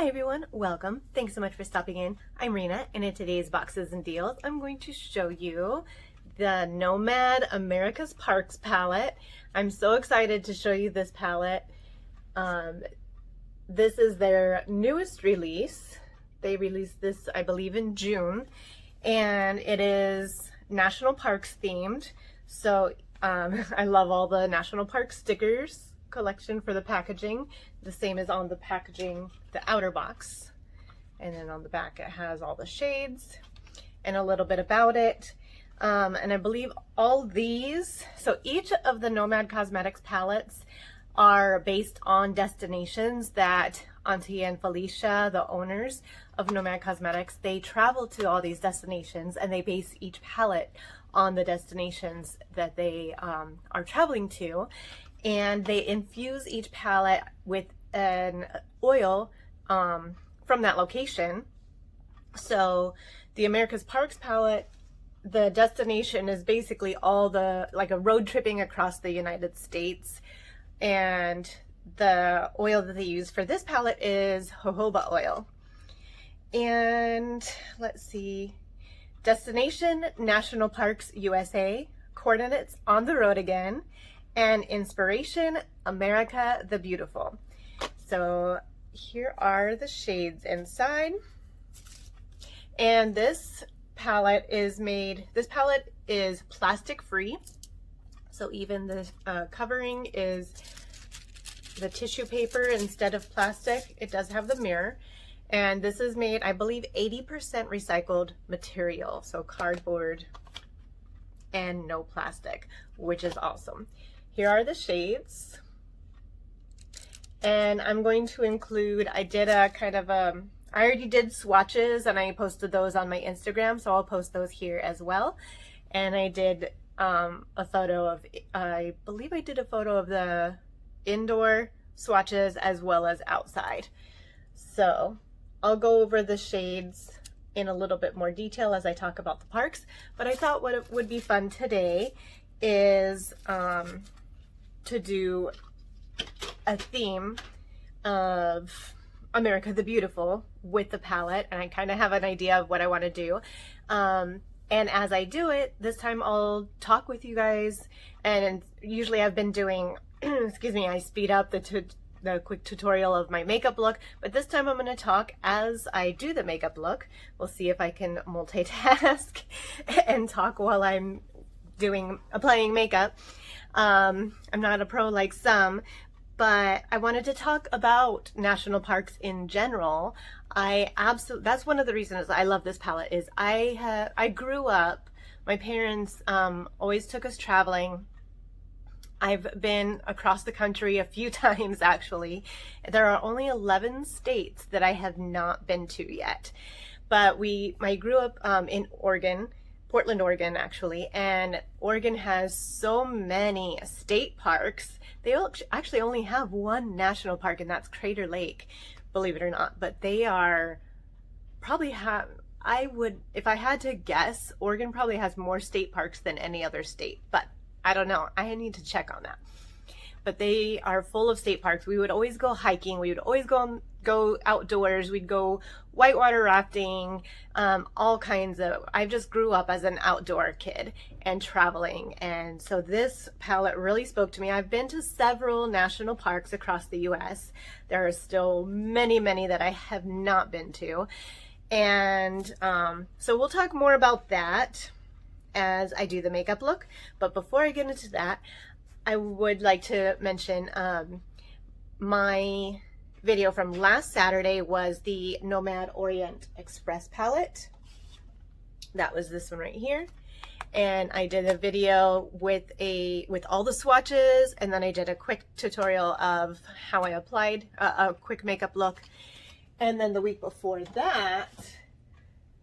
Hi everyone, welcome. Thanks so much for stopping in. I'm Rena, and in today's Boxes and Deals, I'm going to show you the Nomad America's Parks palette. I'm so excited to show you this palette. This is their newest release. They released this, I believe, in June, and it is National Parks themed. So I love all the National Park stickers collection for the packaging. The same as on the packaging, the outer box. And then on the back it has all the shades and a little bit about it. And I believe all these, so each of the Nomad Cosmetics palettes are based on destinations that Auntie and Felicia, the owners of Nomad Cosmetics, they travel to all these destinations and they base each palette on the destinations that they are traveling to. And they infuse each palette with an oil from that location. So the America's Parks palette, the destination is basically all the, like a road tripping across the United States. And the oil that they use for this palette is jojoba oil. And let's see, destination National Parks USA, coordinates on the road again, and inspiration America the Beautiful. So here are the shades inside. And this palette is plastic free. So even the covering is the tissue paper instead of plastic. It does have the mirror. And this is made, I believe, 80% recycled material. So cardboard and no plastic, which is awesome. Here are the shades. And I'm going to include, I did a kind of I already did swatches and I posted those on my Instagram, so I'll post those here as well. And I did a photo of, I believe I did a photo of the indoor swatches as well as outside. So I'll go over the shades in a little bit more detail as I talk about the parks, but I thought what would be fun today is to do a theme of America the Beautiful with the palette, and I kind of have an idea of what I want to do. And as I do it, this time I'll talk with you guys, and usually I've been doing, excuse me, I speed up the quick tutorial of my makeup look, but this time I'm going to talk as I do the makeup look. We'll see if I can multitask and talk while I'm applying makeup. I'm not a pro like some, but I wanted to talk about national parks in general. That's one of the reasons I love this palette is I grew up, my parents always took us traveling. I've been across the country a few times actually. There are only 11 states that I have not been to yet. But I grew up in Oregon, Portland, Oregon actually, and Oregon has so many state parks. They actually only have one national park, and that's Crater Lake, believe it or not. But they are probably if I had to guess, Oregon probably has more state parks than any other state, but I don't know. I need to check on that. But they are full of state parks. We would always go hiking. We would always go outdoors. We'd go whitewater rafting, all kinds of, I just grew up as an outdoor kid and traveling. And so this palette really spoke to me. I've been to several national parks across the US. There are still many, many that I have not been to. And so we'll talk more about that as I do the makeup look. But before I get into that, I would like to mention my video from last Saturday was the Nomad Orient Express Palette. That was this one right here. And I did a video with all the swatches, and then I did a quick tutorial of how I applied a quick makeup look. And then the week before that,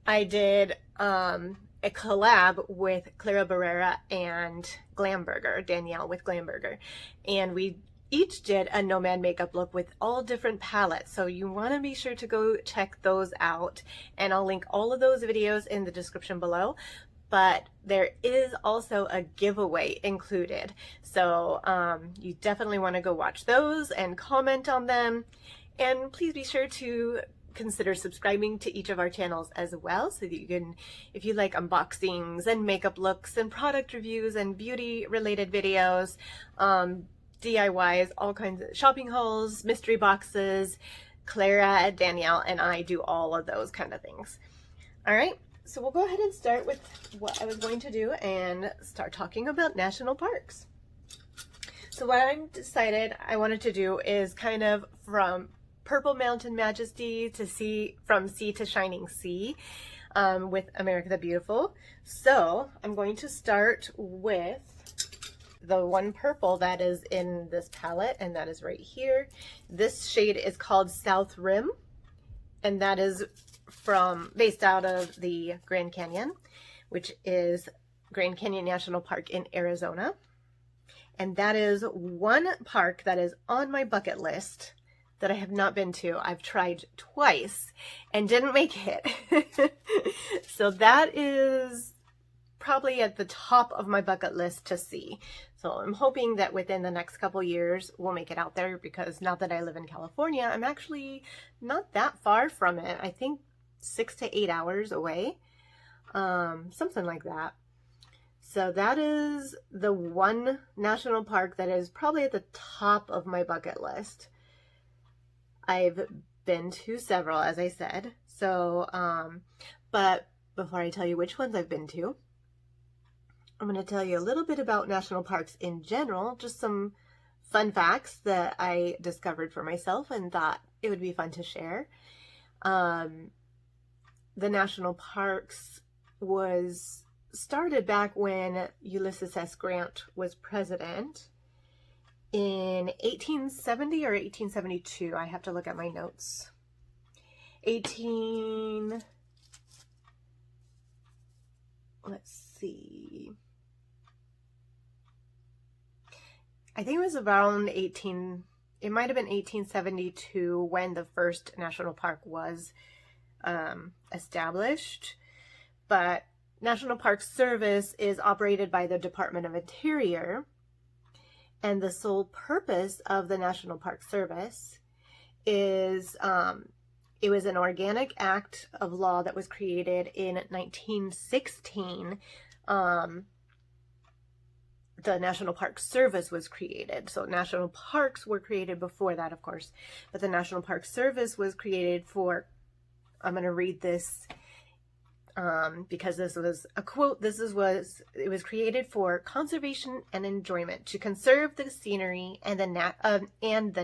I did a collab with Clara and Glamburger, Danielle with Glamburger. And we each did a Nomad makeup look with all different palettes. So you want to be sure to go check those out. And I'll link all of those videos in the description below. But there is also a giveaway included. So you definitely want to go watch those and comment on them. And please be sure to consider subscribing to each of our channels as well, so that you can, if you like unboxings and makeup looks and product reviews and beauty related videos, DIYs, all kinds of shopping hauls, mystery boxes, Clara, Danielle, and I do all of those kind of things. All right, so we'll go ahead and start with what I was going to do and start talking about national parks. So what I decided I wanted to do is kind of from Purple Mountain Majesty to sea, from sea to shining sea, with America the Beautiful. So I'm going to start with the one purple that is in this palette, and that is right here. This shade is called South Rim, and that is based out of the Grand Canyon, which is Grand Canyon National Park in Arizona. And that is one park that is on my bucket list that I have not been to. I've tried twice and didn't make it. So that is probably at the top of my bucket list to see. So I'm hoping that within the next couple years we'll make it out there, because now that I live in California, I'm actually not that far from it. I think 6 to 8 hours away, something like that. So that is the one national park that is probably at the top of my bucket list. I've been to several, as I said. So, but before I tell you which ones I've been to, I'm going to tell you a little bit about national parks in general, just some fun facts that I discovered for myself and thought it would be fun to share. The national parks was started back when Ulysses S. Grant was president in 1870 or 1872. I have to look at my notes. Let's see. I think it was around it might have been 1872 when the first national park was established. But National Park Service is operated by the Department of Interior, and the sole purpose of the National Park Service is it was an organic act of law that was created in 1916. The National Park Service was created. So national parks were created before that, of course, but the National Park Service was created for, I'm going to read this because this was a quote. It was created for conservation and enjoyment, to conserve the scenery and the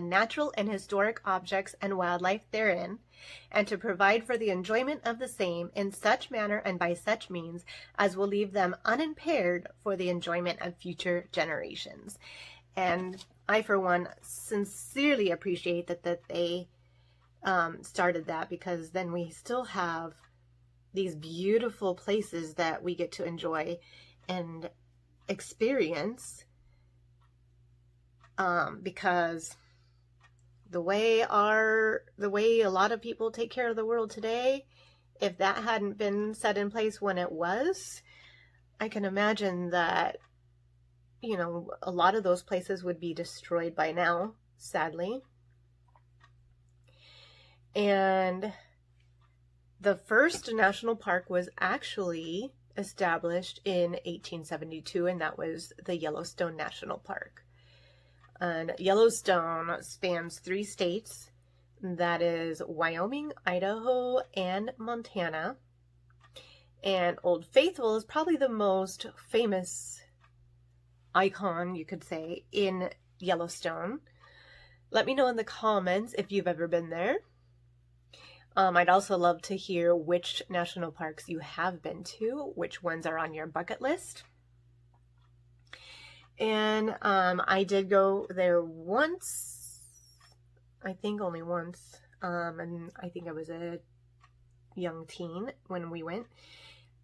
natural and historic objects and wildlife therein, and to provide for the enjoyment of the same in such manner and by such means as will leave them unimpaired for the enjoyment of future generations. And I, for one, sincerely appreciate that they started that, because then we still have these beautiful places that we get to enjoy and experience, because the way a lot of people take care of the world today, if that hadn't been set in place when it was, I can imagine that, you know, a lot of those places would be destroyed by now, sadly. And the first national park was actually established in 1872, and that was the Yellowstone National Park. And Yellowstone spans 3 states, that is Wyoming, Idaho, and Montana. And Old Faithful is probably the most famous icon, you could say, in Yellowstone. Let me know in the comments if you've ever been there. I'd also love to hear which national parks you have been to, which ones are on your bucket list. And I did go there once, I think only once, and I think I was a young teen when we went.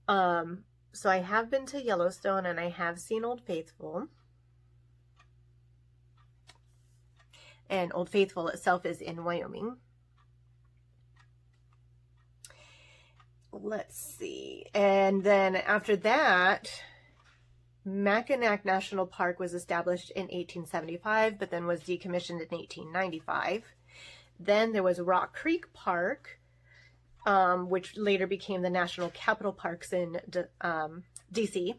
So I have been to Yellowstone, and I have seen Old Faithful. And Old Faithful itself is in Wyoming. Let's see. And then after that, Mackinac National Park was established in 1875, but then was decommissioned in 1895. Then there was Rock Creek Park, which later became the National Capital Parks in DC,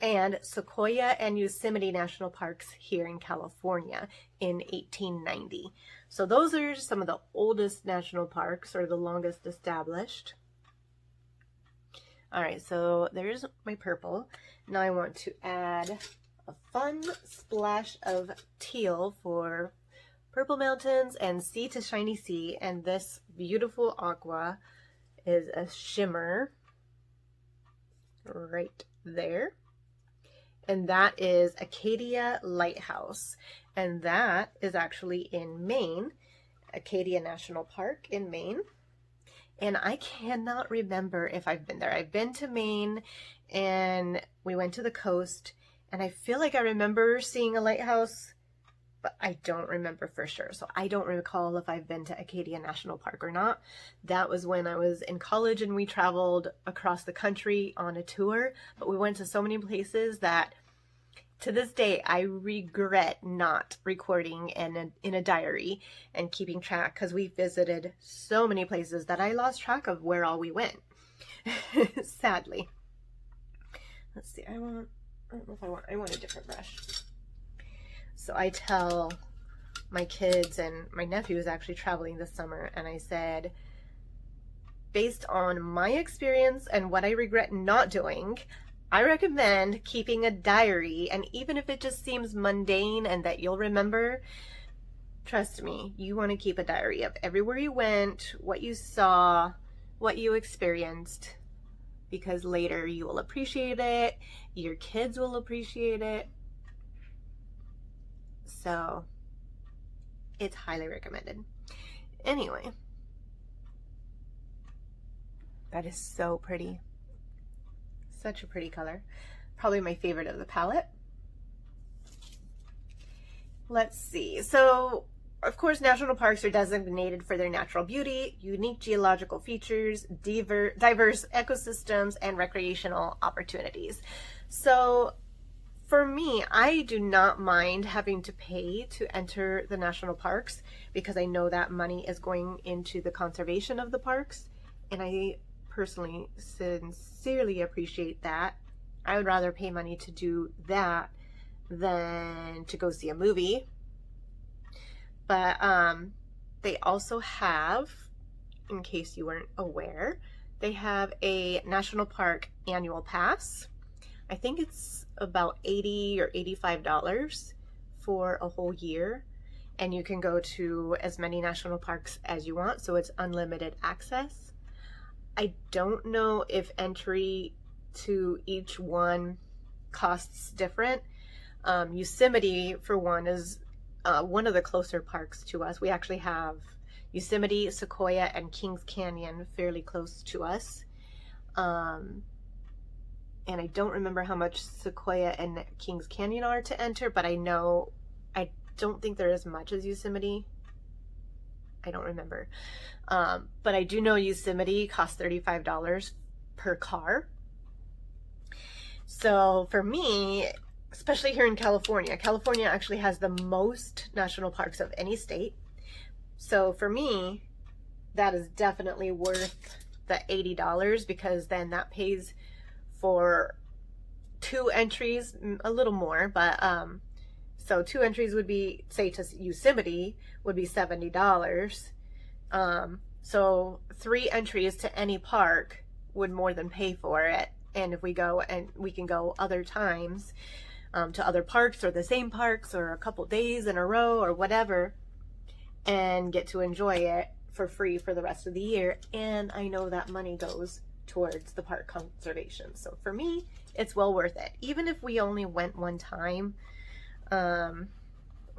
and Sequoia and Yosemite National Parks here in California in 1890. So those are some of the oldest national parks, or the longest established. All right, so there's my purple. Now I want to add a fun splash of teal for Purple Mountains and Sea to Shiny Sea. And this beautiful aqua is a shimmer right there. And that is Acadia Lighthouse. And that is actually in Maine, Acadia National Park in Maine. And I cannot remember if I've been there. I've been to Maine and we went to the coast, and I feel like I remember seeing a lighthouse, but I don't remember for sure. So I don't recall if I've been to Acadia National Park or not. That was when I was in college and we traveled across the country on a tour, but we went to so many places that to this day, I regret not recording in a diary and keeping track, because we visited so many places that I lost track of where all we went, sadly. Let's see, I don't know if I want a different brush. So I tell my kids, and my nephew is actually traveling this summer, and I said, based on my experience and what I regret not doing, I recommend keeping a diary, and even if it just seems mundane and that you'll remember, trust me, you want to keep a diary of everywhere you went, what you saw, what you experienced, because later you will appreciate it, your kids will appreciate it. So it's highly recommended. Anyway, that is so pretty. Such a pretty color. Probably my favorite of the palette. Let's see. So, of course, national parks are designated for their natural beauty, unique geological features, diverse ecosystems, and recreational opportunities. So, for me, I do not mind having to pay to enter the national parks, because I know that money is going into the conservation of the parks, and I personally sincerely appreciate that. I would rather pay money to do that than to go see a movie. But they also have, in case you weren't aware, they have a national park annual pass. I think it's about $80 or $85 for a whole year, and you can go to as many national parks as you want, so it's unlimited access. I don't know if entry to each one costs different. Yosemite, for one, is one of the closer parks to us. We actually have Yosemite, Sequoia, and Kings Canyon fairly close to us. And I don't remember how much Sequoia and Kings Canyon are to enter, but I don't think they're as much as Yosemite. I don't remember. But I do know Yosemite costs $35 per car. So for me, especially here in California, California actually has the most national parks of any state. So for me, that is definitely worth the $80, because then that pays for 2 entries, a little more, but so 2 entries would be, say, to Yosemite would be $70. So 3 entries to any park would more than pay for it. And if we go, and we can go other times to other parks, or the same parks, or a couple days in a row, or whatever, and get to enjoy it for free for the rest of the year. And I know that money goes towards the park conservation. So for me, it's well worth it. Even if we only went one time, or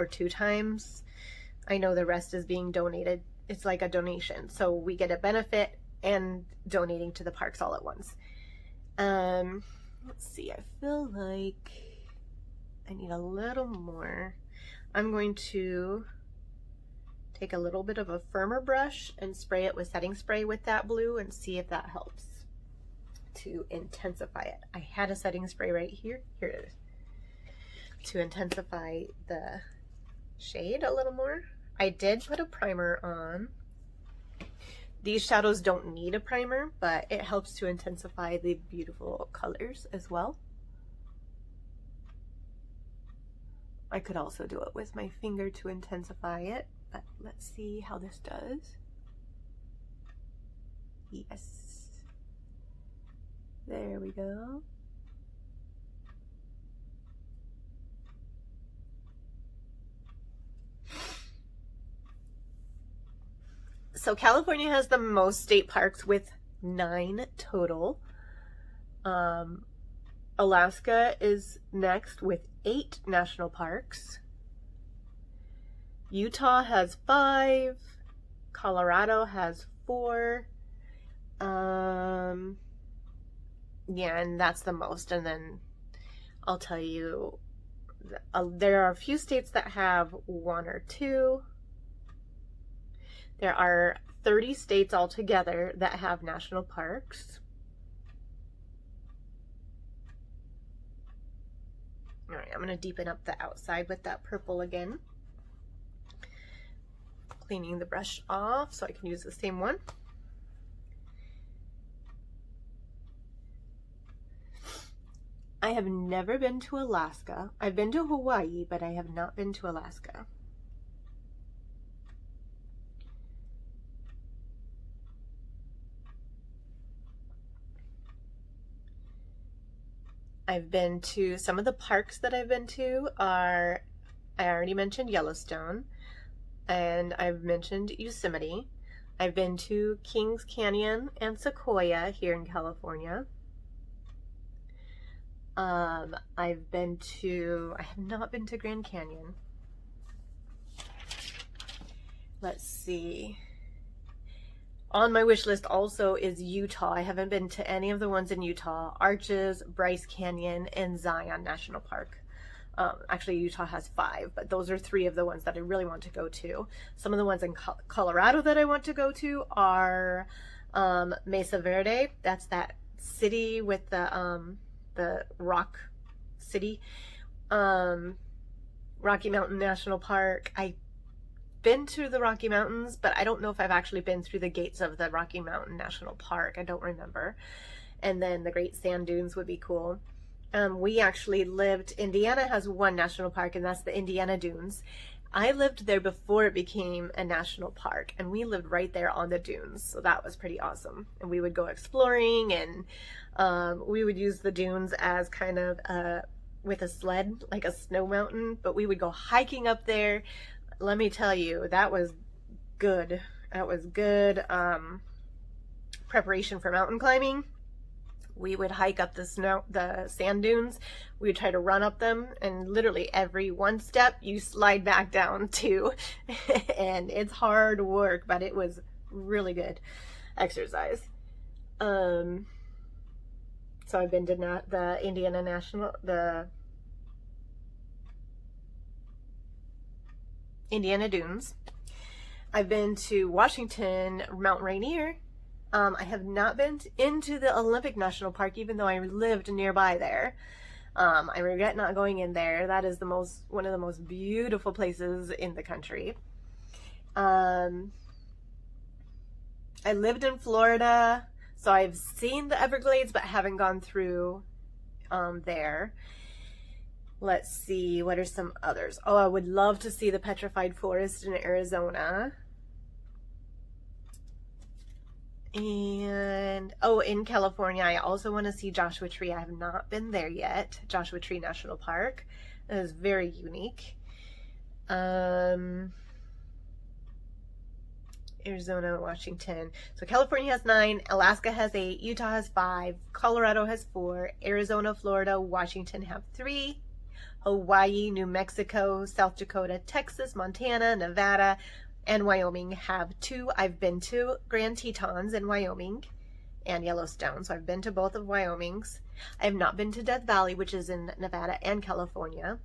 2 times, I know the rest is being donated. It's like a donation, so we get a benefit and donating to the parks all at once. Let's see, I feel like I need a little more. I'm going to take a little bit of a firmer brush and spray it with setting spray with that blue, and see if that helps to intensify it. I had a setting spray right here. Here it is. To intensify the shade a little more. I did put a primer on. These shadows don't need a primer, but it helps to intensify the beautiful colors as well. I could also do it with my finger to intensify it, but let's see how this does. Yes. There we go. So California has the most state parks with 9 total. Alaska is next with 8 national parks. Utah has 5. Colorado has 4. Yeah, and that's the most. And then I'll tell you, there are a few states that have 1 or 2. There are 30 states altogether that have national parks. All right, I'm going to deepen up the outside with that purple again. Cleaning the brush off so I can use the same one. I have never been to Alaska. I've been to Hawaii, but I have not been to Alaska. I've been to, some of the parks that I've been to are, I already mentioned Yellowstone, and I've mentioned Yosemite. I've been to Kings Canyon and Sequoia here in California. I have not been to Grand Canyon. Let's see. On my wish list also is Utah. I haven't been to any of the ones in Utah. Arches, Bryce Canyon, and Zion National Park. Actually, Utah has 5, but those are 3 of the ones that I really want to go to. Some of the ones in Colorado that I want to go to are Mesa Verde. That's that city with the rock city. Rocky Mountain National Park. I've been to the Rocky Mountains, but I don't know if I've actually been through the gates of the Rocky Mountain National Park. I don't remember. And then the Great Sand Dunes would be cool. We actually lived, Indiana has 1 national park, and that's the Indiana Dunes. I lived there before it became a national park, and we lived right there on the dunes, so that was pretty awesome. And we would go exploring, and we would use the dunes as kind of with a sled, like a snow mountain, but we would go hiking up there. Let me tell you, that was good. That was good preparation for mountain climbing. We would hike up the sand dunes. We would try to run up them, and literally every 1 step you slide back down 2. And it's hard work, but it was really good exercise. So I've been to the Indiana Dunes. I've been to Washington, Mount Rainier. I have not been into the Olympic National Park, even though I lived nearby there. I regret not going in there. That is one of the most beautiful places in the country. I lived in Florida, so I've seen the Everglades, but haven't gone through there. Let's see, what are some others? Oh, I would love to see the Petrified Forest in Arizona. And, oh, in California, I also want to see Joshua Tree. I have not been there yet. Joshua Tree National Park. It is very unique. Arizona, Washington. So California has 9, Alaska has 8, Utah has 5, Colorado has 4, Arizona, Florida, Washington have 3. Hawaii, New Mexico, South Dakota, Texas, Montana, Nevada, and Wyoming have 2. I've been to Grand Tetons in Wyoming and Yellowstone, so I've been to both of Wyoming's. I have not been to Death Valley, which is in Nevada and California.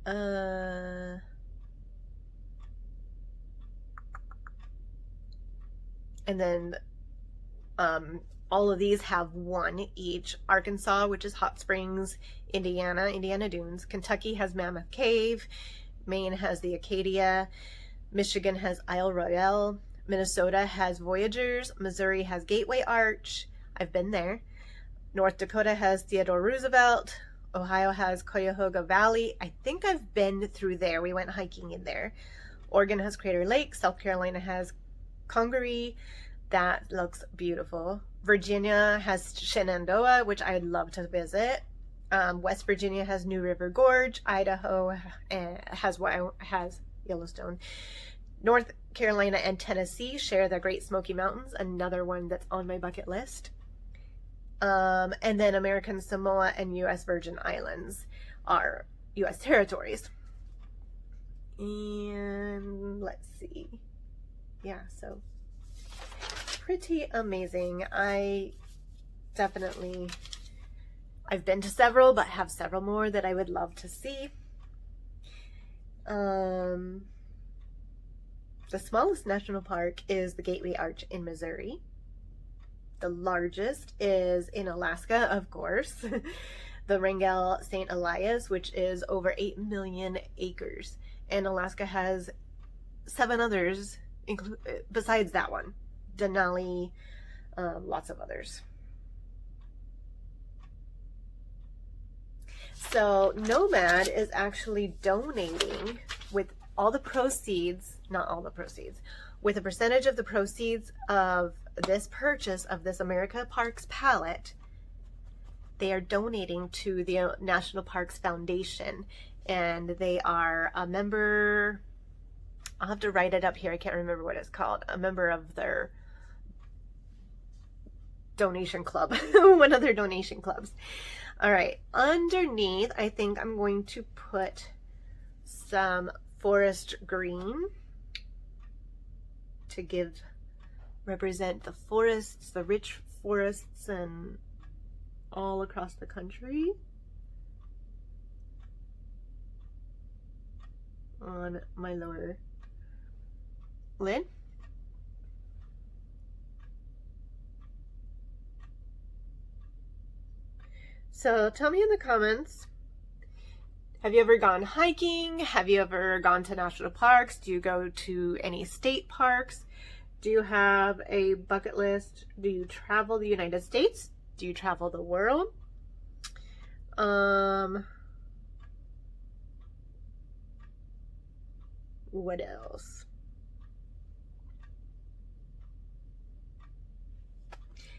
And then all of these have 1 each. Arkansas, which is Hot Springs, Indiana Dunes. Kentucky has Mammoth Cave. Maine has the Acadia. Michigan has Isle Royale. Minnesota has Voyagers. Missouri has Gateway Arch. I've been there. North Dakota has Theodore Roosevelt. Ohio has Cuyahoga Valley. I think I've been through there. We went hiking in there. Oregon has Crater Lake. South Carolina has Congaree. That looks beautiful. Virginia has Shenandoah, which I'd love to visit. West Virginia has New River Gorge. Idaho has Yellowstone. North Carolina and Tennessee share the Great Smoky Mountains, another one that's on my bucket list. And then American Samoa and U.S. Virgin Islands are U.S. territories. And let's see. Yeah, so pretty amazing. I've been to several, but have several more that I would love to see. The smallest national park is the Gateway Arch in Missouri. The largest is in Alaska, of course. The Wrangell St. Elias, which is over 8 million acres. And Alaska has 7 others besides that one. Denali, lots of others. So Nomad is actually donating with all the proceeds, not all the proceeds, with a percentage of the proceeds of this purchase of this America Parks palette. They are donating to the National Parks Foundation, and they are a member. I'll have to write it up here. I can't remember what it's called. A member of their donation club, one of their donation clubs. All right, underneath, I think I'm going to put some forest green to represent the forests, the rich forests, and all across the country on my lower lid. So tell me in the comments, have you ever gone hiking? Have you ever gone to national parks? Do you go to any state parks? Do you have a bucket list? Do you travel the United States? Do you travel the world? What else?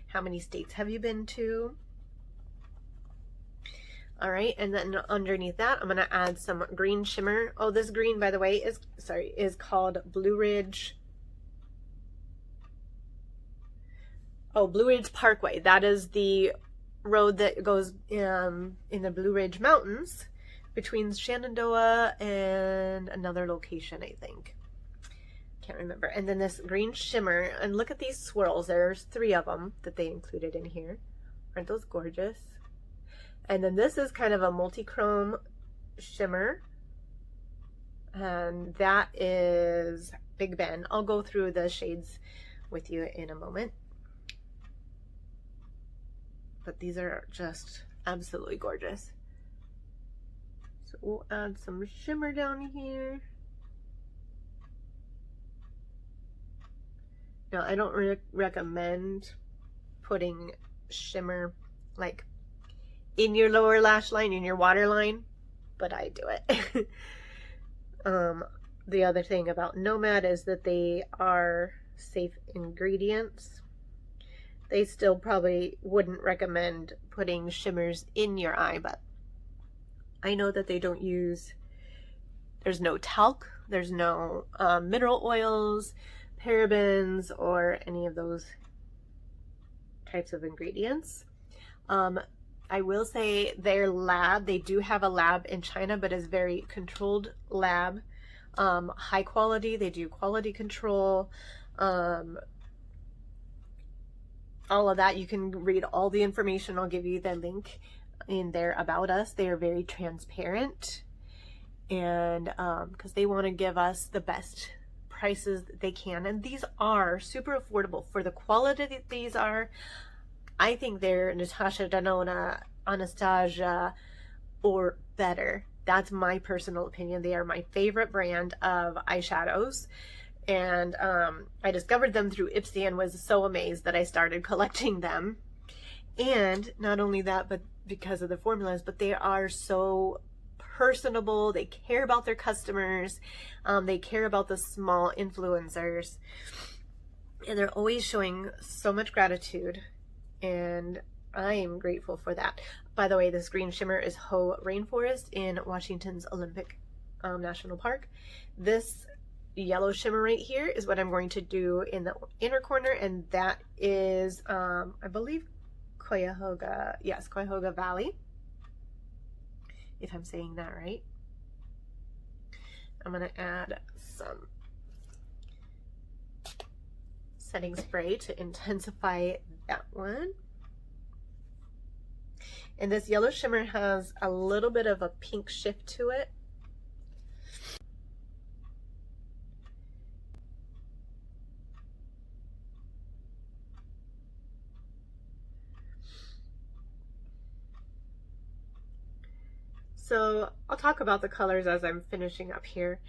How many states have you been to? All right, and then underneath that, I'm gonna add some green shimmer. Oh, this green, by the way, is called Blue Ridge. Oh, Blue Ridge Parkway. That is the road that goes in the Blue Ridge Mountains between Shenandoah and another location, I think. Can't remember. And then this green shimmer, and look at these swirls. There's 3 of them that they included in here. Aren't those gorgeous? And then this is kind of a multi-chrome shimmer, and that is Big Ben. I'll go through the shades with you in a moment. But these are just absolutely gorgeous. So we'll add some shimmer down here. Now, I don't recommend putting shimmer like in your lower lash line, in your waterline, but I do it. The other thing about Nomad is that they are safe ingredients. They still probably wouldn't recommend putting shimmers in your eye, but I know that they don't use, there's no talc, there's no mineral oils, parabens, or any of those types of ingredients. I will say their lab, they do have a lab in China, but it's very controlled lab, high quality. They do quality control, all of that. You can read all the information. I'll give you the link in there about us. They are very transparent, and because they want to give us the best prices that they can, and these are super affordable for the quality that these are. I think they're Natasha Denona, Anastasia, or better. That's my personal opinion. They are my favorite brand of eyeshadows. And I discovered them through Ipsy and was so amazed that I started collecting them. And not only that, but because of the formulas, but they are so personable. They care about their customers. They care about the small influencers. And they're always showing so much gratitude. And I am grateful for that. By the way, this green shimmer is Ho Rainforest in Washington's Olympic National Park. This yellow shimmer right here is what I'm going to do in the inner corner, and that is, I believe, Cuyahoga, yes, Cuyahoga Valley, if I'm saying that right. I'm going to add some setting spray to intensify that one. And this yellow shimmer has a little bit of a pink shift to it. So I'll talk about the colors as I'm finishing up here.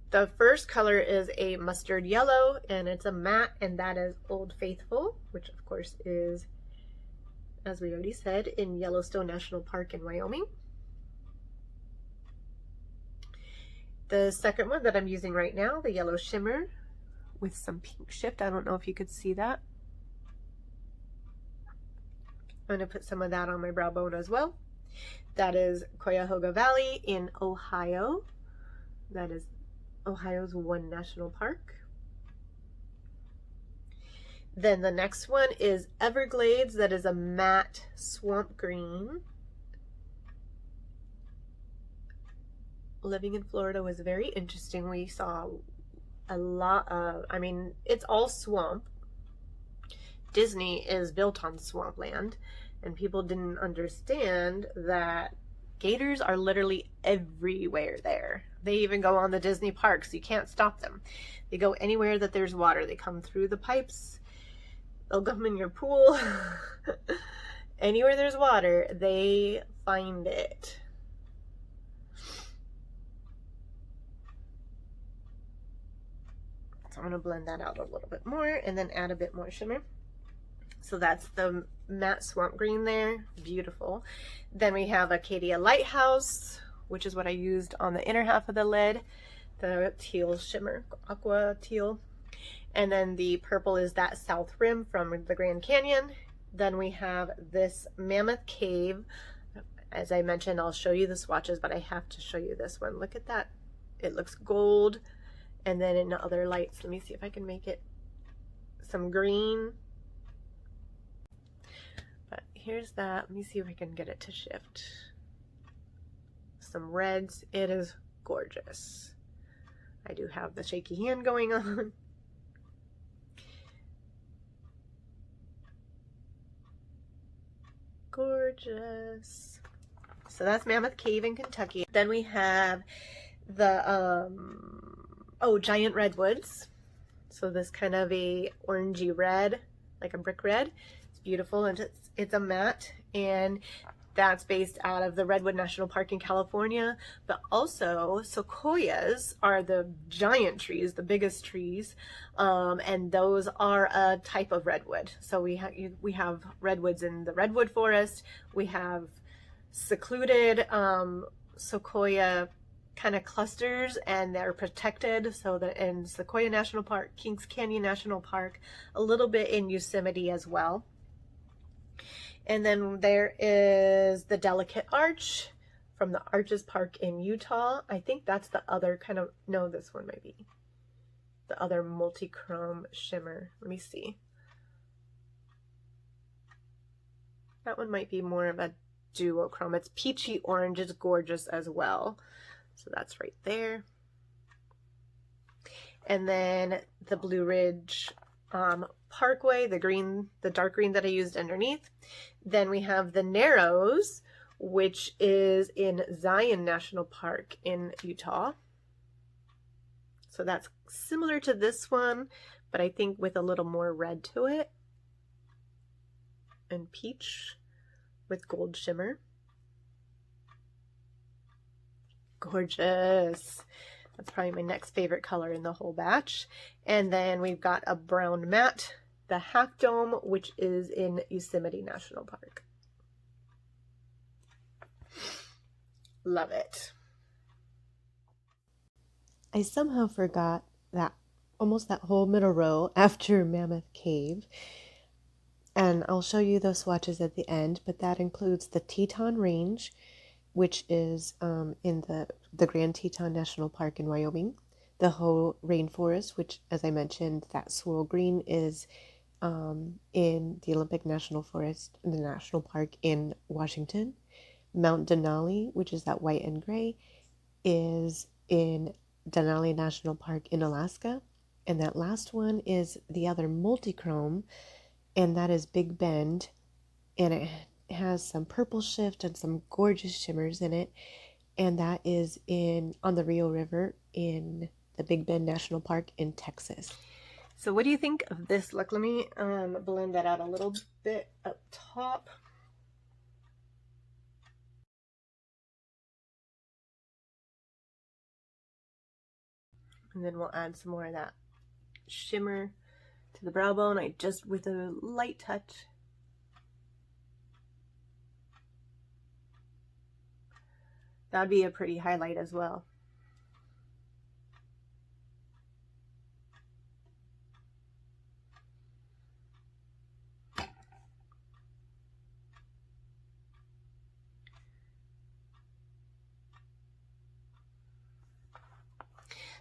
The first color is a mustard yellow, and it's a matte, and that is Old Faithful, which of course is, as we already said, in Yellowstone National Park in Wyoming. The second one that I'm using right now, the yellow shimmer with some pink shift. I don't know if you could see that. I'm going to put some of that on my brow bone as well. That is Cuyahoga Valley in Ohio. That is Ohio's one national park. Then the next one is Everglades. That is a matte swamp green. Living in Florida was very interesting. We saw a lot of, I mean, it's all swamp. Disney is built on swampland, and people didn't understand that gators are literally everywhere there. They even go on the Disney parks. You can't stop them. They go anywhere that there's water. They come through the pipes. They'll come in your pool. Anywhere there's water, they find it. So I'm going to blend that out a little bit more and then add a bit more shimmer. So that's the matte swamp green there. Beautiful. Then we have Acadia Lighthouse, which is what I used on the inner half of the lid. The teal shimmer, aqua teal. And then the purple is that South Rim from the Grand Canyon. Then we have this Mammoth Cave. As I mentioned, I'll show you the swatches, but I have to show you this one. Look at that. It looks gold. And then in other lights, let me see if I can make it some green. But here's that. Let me see if I can get it to shift. Some reds. It is gorgeous. I do have the shaky hand going on. Gorgeous. So that's Mammoth Cave in Kentucky. Then we have the giant redwoods. So this kind of a orangey red, like a brick red. It's beautiful, and it's a matte, and that's based out of the Redwood National Park in California. But also sequoias are the giant trees, the biggest trees, and those are a type of redwood. So we have redwoods in the redwood forest. We have secluded sequoia kind of clusters, and they're protected. So that in Sequoia National Park, Kings Canyon National Park, a little bit in Yosemite as well. And then there is the Delicate Arch from the Arches Park in Utah. I think that's the other kind of, no, this one might be the other multi-chrome shimmer. Let me see. That one might be more of a duochrome. It's peachy orange. It's gorgeous as well. So that's right there. And then the Blue Ridge Parkway, the dark green that I used underneath. Then we have the Narrows, which is in Zion National Park in Utah. So that's similar to this one, but I think with a little more red to it. And peach with gold shimmer. gorgeous. That's probably my next favorite color in the whole batch. And then we've got a brown matte, the Half Dome, which is in Yosemite National Park. Love it. I somehow forgot that almost that whole middle row after Mammoth Cave. And I'll show you those swatches at the end, but that includes the Teton Range, which is in the Grand Teton National Park in Wyoming. The whole rainforest, which, as I mentioned, that swirl green is in the Olympic National Forest, the National Park in Washington. Mount Denali, which is that white and gray, is in Denali National Park in Alaska. And that last one is the other multichrome, and that is Big Bend, and it has some purple shift and some gorgeous shimmers in it, and that is on the Rio River in the Big Bend National Park in Texas. So what do you think of this look? Let me blend that out a little bit up top. And then we'll add some more of that shimmer to the brow bone. I just, with a light touch. That'd be a pretty highlight as well.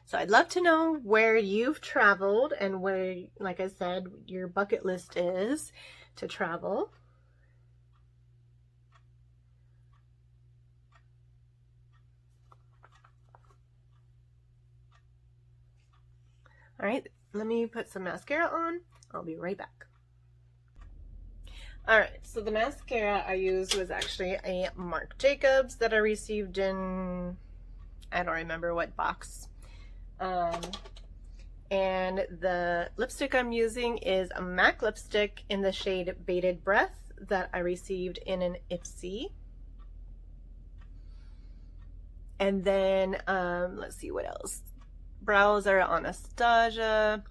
So I'd love to know where you've traveled and where, like I said, your bucket list is to travel. All right, let me put some mascara on. I'll be right back. All right, so the mascara I used was actually a Marc Jacobs that I received in, I don't remember what box. And the lipstick I'm using is a MAC lipstick in the shade Bated Breath that I received in an Ipsy. And then let's see what else. Brows are Anastasia.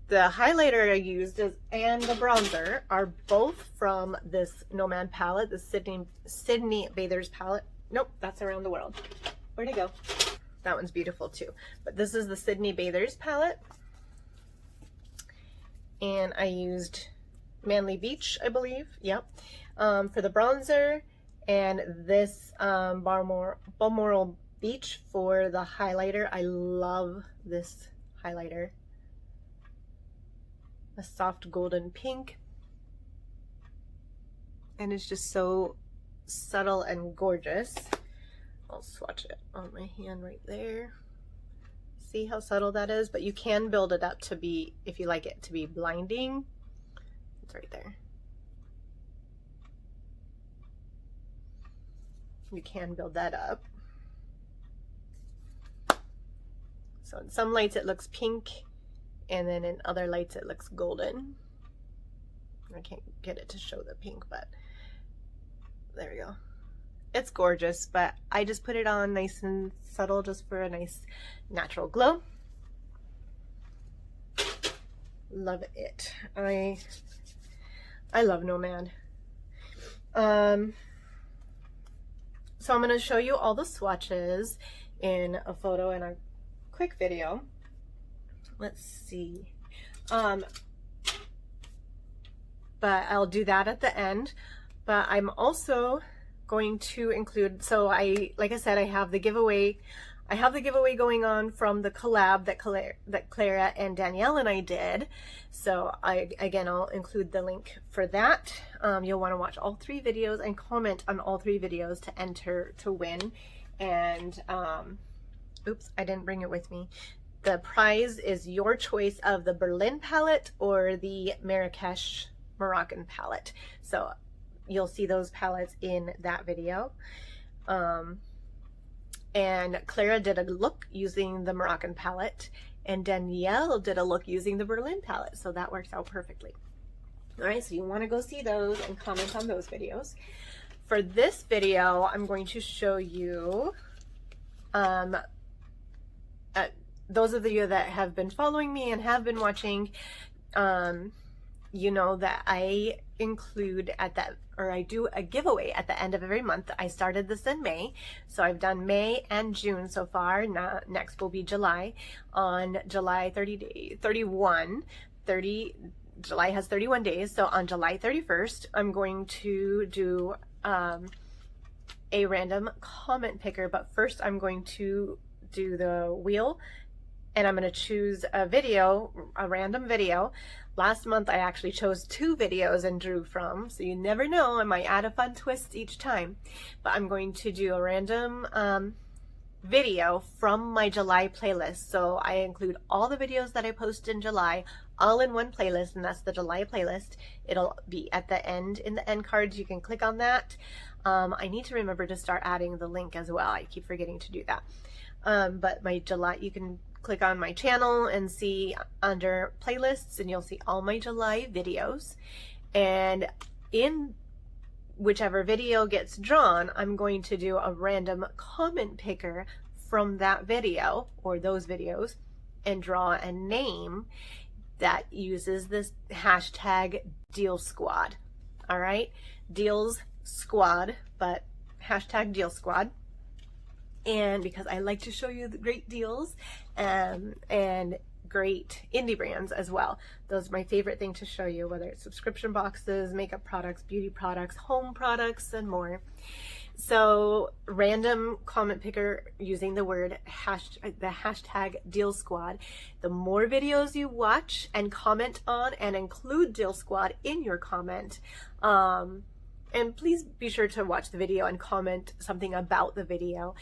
The highlighter I used and the bronzer are both from this Nomad palette, the Sydney Bathers palette. Nope, that's Around the World. Where'd it go? That one's beautiful too. But this is the Sydney Bathers palette. And I used Manly Beach, I believe. Yep. For the bronzer, and this Balmoral Beach for the highlighter. I love this highlighter. A soft golden pink. And it's just so subtle and gorgeous. I'll swatch it on my hand right there. See how subtle that is? But you can build it up to be, if you like it to be blinding, it's right there. You can build that up. So in some lights it looks pink, and then in other lights it looks golden. I can't get it to show the pink, but there we go. It's gorgeous, but I just put it on nice and subtle just for a nice natural glow. Love it. I love Nomad. So I'm going to show you all the swatches in a photo and a quick video. Let's see. But I'll do that at the end. But I'm also going to include, so like I said, I have the giveaway going on from the collab that Clara and Danielle and I did. So again, I'll include the link for that. You'll want to watch all 3 videos and comment on all 3 videos to enter to win. And oops, I didn't bring it with me. The prize is your choice of the Berlin palette or the Marrakesh Moroccan palette. So you'll see those palettes in that video. And Clara did a look using the Moroccan palette, and Danielle did a look using the Berlin palette, so that works out perfectly. All right, so you want to go see those and comment on those videos. For this video, I'm going to show you Um, those of you that have been following me and have been watching, you know that I include I do a giveaway at the end of every month. I started this in May, so I've done May and June so far. Now, next will be July. On July 31, July has 31 days, so on July 31st, I'm going to do a random comment picker, but first I'm going to do the wheel, and I'm going to choose a random video. Last month I actually chose 2 videos and drew from, so you never know, I might add a fun twist each time. But I'm going to do a random video from my July playlist. So I include all the videos that I post in July all in one playlist, and that's the July playlist. It'll be at the end, in the end cards. You can click on that. I need to remember to start adding the link as well. I keep forgetting to do that. But my July, you can click on my channel and see under playlists, and you'll see all my July videos. And in whichever video gets drawn, I'm going to do a random comment picker from that video or those videos and draw a name that uses this hashtag Deal Squad. All right, Deals Squad, but hashtag Deal Squad. And because I like to show you the great deals and great indie brands as well. Those are my favorite thing to show you, whether it's subscription boxes, makeup products, beauty products, home products, and more. So random comment picker using the word the hashtag Deal Squad. The more videos you watch and comment on and include Deal Squad in your comment, and please be sure to watch the video and comment something about the video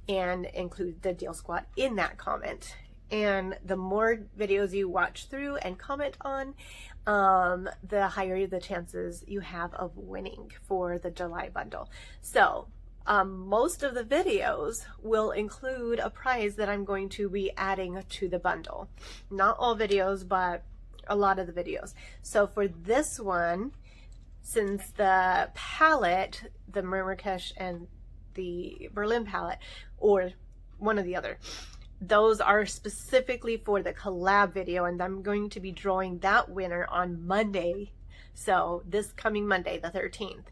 and include the Deal Squad in that comment. And the more videos you watch through and comment on, the higher the chances you have of winning for the July bundle. So most of the videos will include a prize that I'm going to be adding to the bundle. Not all videos, but a lot of the videos. So for this one, since the palette, the Marrakesh and the Berlin palette, or one or the other, those are specifically for the collab video, and I'm going to be drawing that winner on Monday. So this coming Monday, the 13th.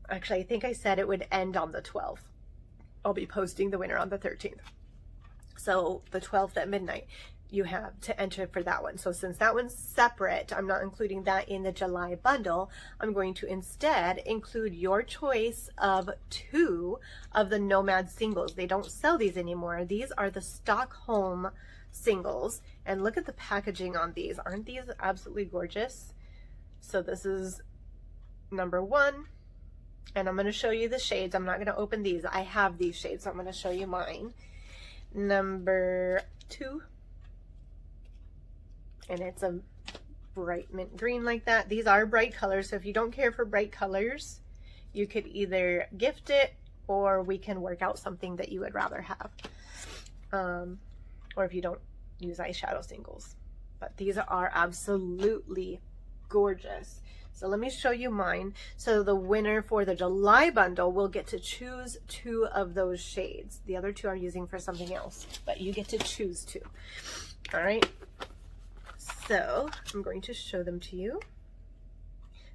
Actually, I think I said it would end on the 12th. I'll be posting the winner on the 13th. So the 12th at midnight, you have to enter for that one. So since that one's separate, I'm not including that in the July bundle. I'm going to instead include your choice of 2 of the Nomad singles. They don't sell these anymore. These are the Stockholm singles. And look at the packaging on these. Aren't these absolutely gorgeous? So this is number 1. And I'm going to show you the shades. I'm not going to open these. I have these shades, so I'm going to show you mine. Number 2. And it's a bright mint green like that. These are bright colors, so if you don't care for bright colors, you could either gift it or we can work out something that you would rather have. Or if you don't use eyeshadow singles. But these are absolutely gorgeous. So let me show you mine. So the winner for the July bundle will get to choose 2 of those shades. The other 2 are using for something else, but you get to choose 2. All right. So I'm going to show them to you.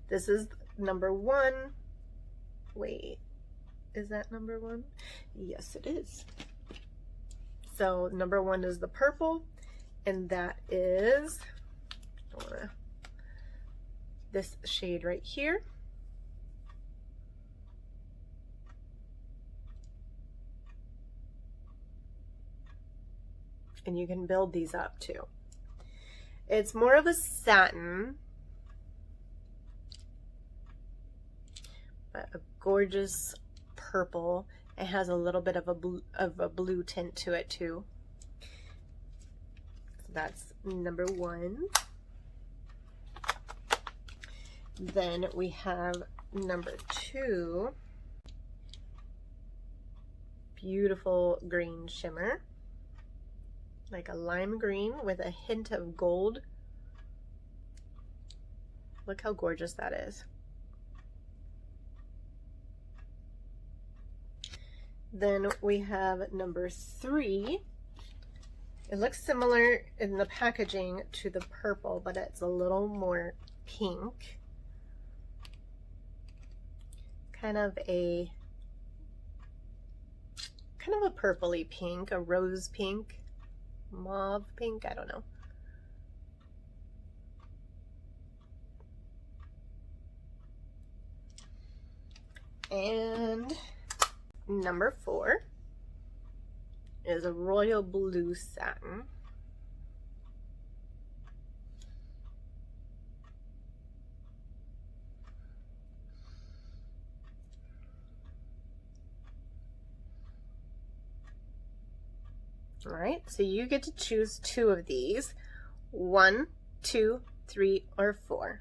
This is number 1. Wait, is that number 1? Yes, it is. So number 1 is the purple, and that is this shade right here. And you can build these up too. It's more of a satin, but a gorgeous purple. It has a little bit of a blue tint to it too. So that's number 1. Then we have number 2, beautiful green shimmer. Like a lime green with a hint of gold. Look how gorgeous that is. Then we have number 3. It looks similar in the packaging to the purple, but it's a little more pink. Kind of a purpley pink, a rose pink, mauve pink, I don't know. And number 4 is a royal blue satin. All right, so you get to choose 2 of these, 1, 2, 3, or 4.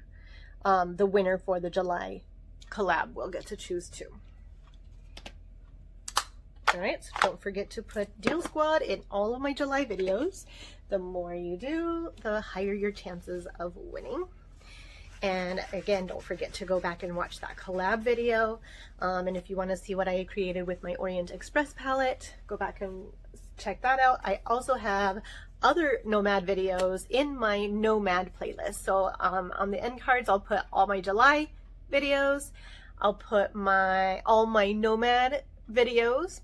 The winner for the July collab will get to choose 2. All right, so don't forget to put Deal Squad in all of my July videos. The more you do, the higher your chances of winning. And again, don't forget to go back and watch that collab video. And if you want to see what I created with my Orient Express palette, go back and check that out. I also have other Nomad videos in my Nomad playlist. So on the end cards, I'll put all my July videos. I'll put all my Nomad videos.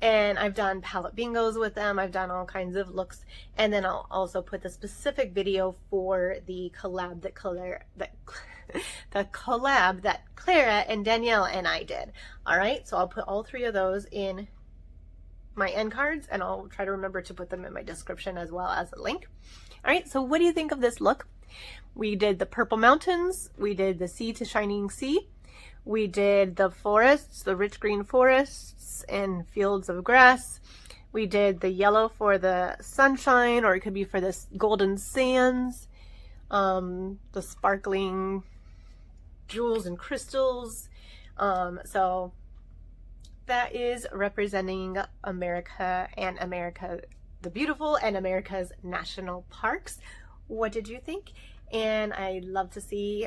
And I've done palette bingos with them. I've done all kinds of looks. And then I'll also put the specific video for the collab that Clara and Danielle and I did. All right, so I'll put all 3 of those in my end cards, and I'll try to remember to put them in my description as well as a link. All right, so what do you think of this look? We did the purple mountains. We did the sea to shining sea. We did the forests, the rich green forests and fields of grass. We did the yellow for the sunshine, or it could be for the golden sands, the sparkling jewels and crystals. So that is representing America and America the Beautiful and America's national parks. What did you think? And I'd love to see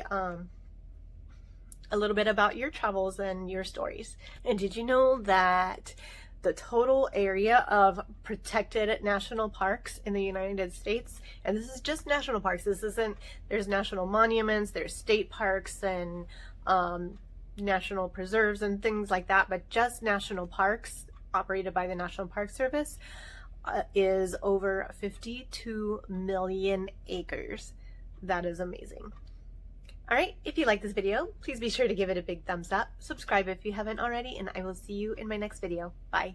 a little bit about your travels and your stories. And did you know that the total area of protected national parks in the United States, and this is just national parks, this isn't, there's national monuments, there's state parks and national preserves and things like that, but just national parks operated by the National Park Service is over 52 million acres. That is amazing. All right, if you like this video, please be sure to give it a big thumbs up, subscribe if you haven't already, and I will see you in my next video. Bye.